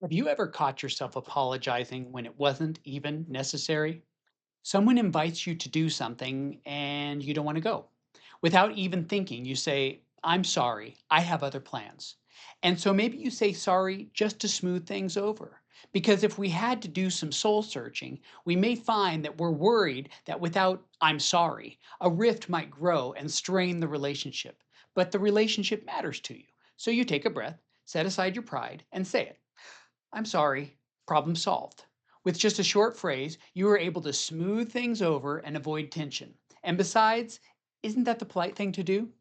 Have you ever caught yourself apologizing when it wasn't even necessary? Someone invites you to do something and you don't want to go. Without even thinking, you say, I'm sorry, I have other plans. And so maybe you say sorry just to smooth things over. Because if we had to do some soul searching, we may find that we're worried that without I'm sorry, a rift might grow and strain the relationship. But the relationship matters to you. So you take a breath, set aside your pride, and say it. I'm sorry, problem solved. With just a short phrase, you are able to smooth things over and avoid tension. And besides, isn't that the polite thing to do?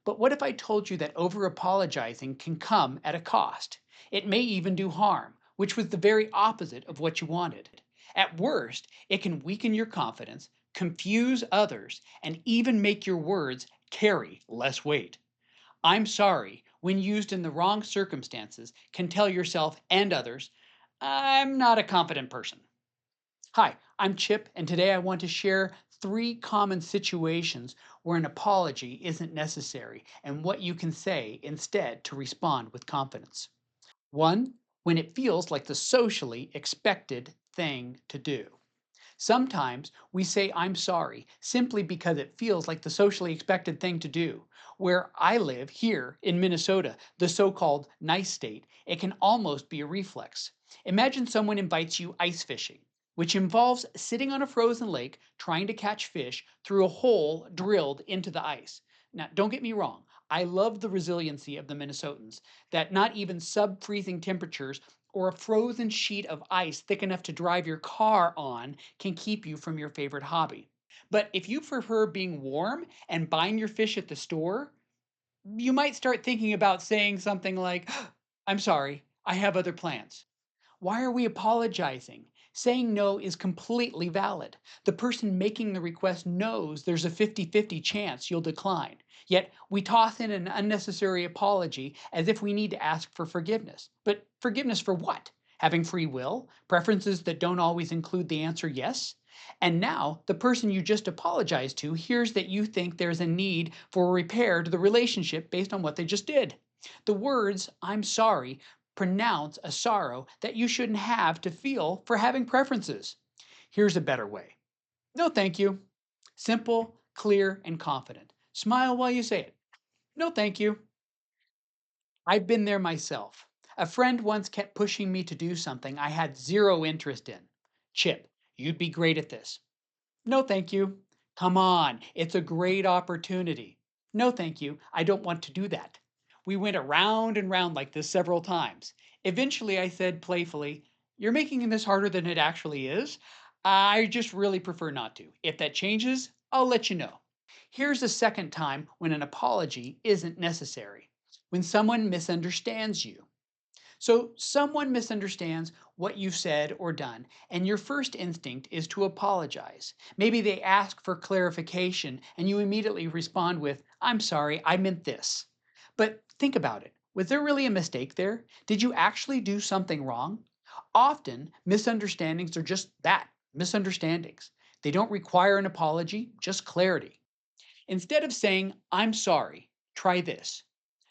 But what if I told you that over apologizing can come at a cost? It may even do harm, which was the very opposite of what you wanted. At worst, it can weaken your confidence, confuse others, and even make your words carry less weight. I'm sorry, when used in the wrong circumstances, can tell yourself and others, I'm not a confident person. Hi, I'm Chip, and today I want to share three common situations where an apology isn't necessary and what you can say instead to respond with confidence. One, when it feels like the socially expected thing to do. Sometimes we say I'm sorry simply because it feels like the socially expected thing to do. Where I live here in Minnesota, the so called nice state, it can almost be a reflex. Imagine someone invites you ice fishing, which involves sitting on a frozen lake trying to catch fish through a hole drilled into the ice. Now, don't get me wrong. I love the resiliency of the Minnesotans, that not even sub freezing temperatures or a frozen sheet of ice thick enough to drive your car on can keep you from your favorite hobby. But if you prefer being warm and buying your fish at the store, you might start thinking about saying something like, I'm sorry, I have other plans. Why are we apologizing? Saying no is completely valid. The person making the request knows there's a 50-50 chance you'll decline. Yet we toss in an unnecessary apology as if we need to ask for forgiveness. But forgiveness for what? Having free will? Preferences that don't always include the answer yes? And now the person you just apologized to hears that you think there's a need for repair to the relationship based on what they just did. The words, I'm sorry, pronounce a sorrow that you shouldn't have to feel for having preferences. Here's a better way. No, thank you. Simple, clear, and confident. Smile while you say it. No, thank you. I've been there myself. A friend once kept pushing me to do something I had zero interest in. Chip, you'd be great at this. No, thank you. Come on, it's a great opportunity. No, thank you. I don't want to do that. We went around and round like this several times. Eventually, I said playfully, You're making this harder than it actually is. I just really prefer not to. If that changes, I'll let you know. Here's a second time when an apology isn't necessary: when someone misunderstands you. So, someone misunderstands what you've said or done, and your first instinct is to apologize. Maybe they ask for clarification, and you immediately respond with, I'm sorry, I meant this. But think about it. Was there really a mistake there? Did you actually do something wrong? Often, misunderstandings are just that, misunderstandings. They don't require an apology, just clarity. Instead of saying, I'm sorry, try this.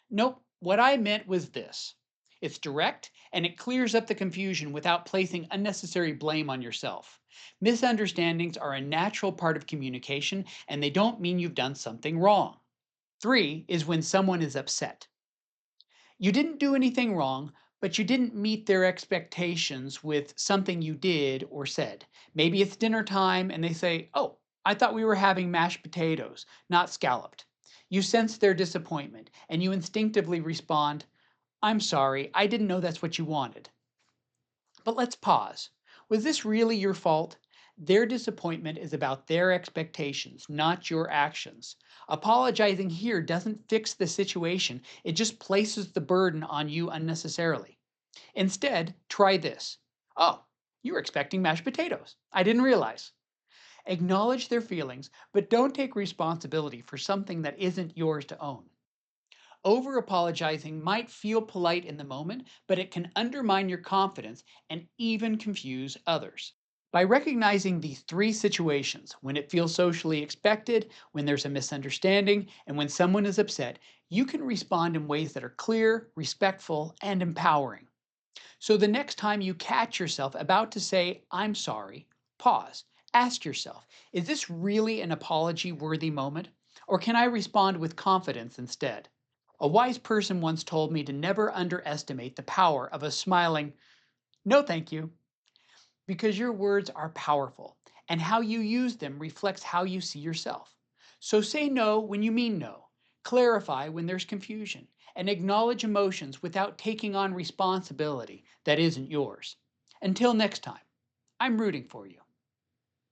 Nope, what I meant was this. It's direct and it clears up the confusion without placing unnecessary blame on yourself. Misunderstandings are a natural part of communication and they don't mean you've done something wrong. Three is when someone is upset. You didn't do anything wrong, but you didn't meet their expectations with something you did or said. Maybe it's dinner time and they say, Oh, I thought we were having mashed potatoes, not scalloped. You sense their disappointment and you instinctively respond, I'm sorry, I didn't know that's what you wanted. But let's pause. Was this really your fault? Their disappointment is about their expectations, not your actions. Apologizing here doesn't fix the situation, it just places the burden on you unnecessarily. Instead, try this. Oh, you were expecting mashed potatoes. I didn't realize. Acknowledge their feelings, but don't take responsibility for something that isn't yours to own. Over apologizing might feel polite in the moment, but it can undermine your confidence and even confuse others. By recognizing these three situations, when it feels socially expected, when there's a misunderstanding, and when someone is upset, you can respond in ways that are clear, respectful, and empowering. So the next time you catch yourself about to say, I'm sorry, pause. Ask yourself, is this really an apology worthy moment? Or can I respond with confidence instead? A wise person once told me to never underestimate the power of a smiling, no thank you, because your words are powerful and how you use them reflects how you see yourself. So say no when you mean no, clarify when there's confusion, and acknowledge emotions without taking on responsibility that isn't yours. Until next time, I'm rooting for you.